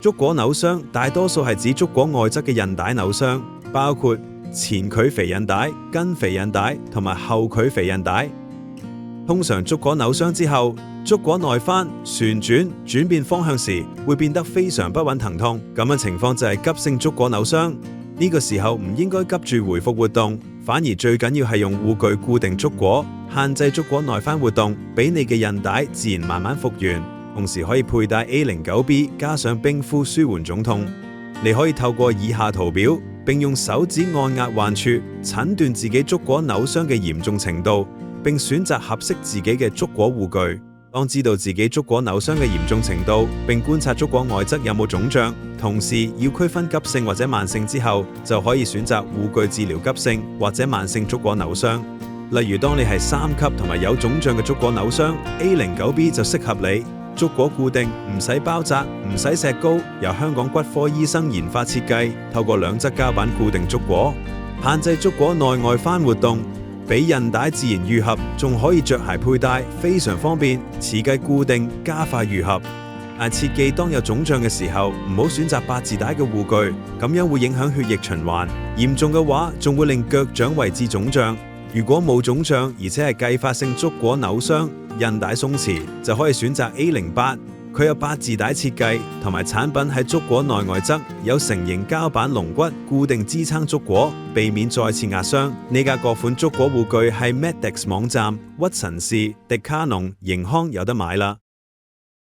足果扭傷大多數係指足果外側嘅韌帶扭傷，包括前距腓韌帶、根腓韌帶同埋後距腓韌帶。通常足果扭傷之後，足果內翻、旋轉變方向時會變得非常不穩疼痛，咁樣情況就係急性足果扭傷。呢個時候唔應該急住回復活動，反而最緊要係用護具固定足果，限制足果內翻活動，俾你嘅韌帶自然慢慢復原。同時可以佩戴 A09B 加上冰敷舒緩腫痛。你可以透過以下圖表，並用手指按壓患處，診斷自己足果扭傷嘅嚴重程度，並選擇合適自己嘅足果護具。當知道自己足果扭傷嘅嚴重程度，並觀察足果外側有冇腫脹，同時要區分急性或者慢性之後，就可以選擇護具治療急性或者慢性足果扭傷。例如當你係3級同埋有腫脹嘅足果扭傷， A09B 就適合你。足果固定，唔使包紮，唔使石膏，由香港骨科醫生研發設計，透過兩側膠板固定足果，限制足果內外翻活動，俾韌帶自然愈合，仲可以着鞋佩戴，非常方便，設計固定，加快愈合。但切記當有腫脹嘅時候，唔好選擇8字帶嘅護具，咁樣會影響血液循環，嚴重嘅話仲會令腳掌位置腫脹。如果冇腫脹，而且係繼發性足果扭傷，韌帶鬆弛，就可以選擇 A08，佢有8字帶設計，同埋產品喺足果內外側有成形膠板龍骨固定支撐足果，避免再次壓傷。呢家各款足果護具係 Medix 網站、屈臣氏、迪卡儂、盈康有得買啦。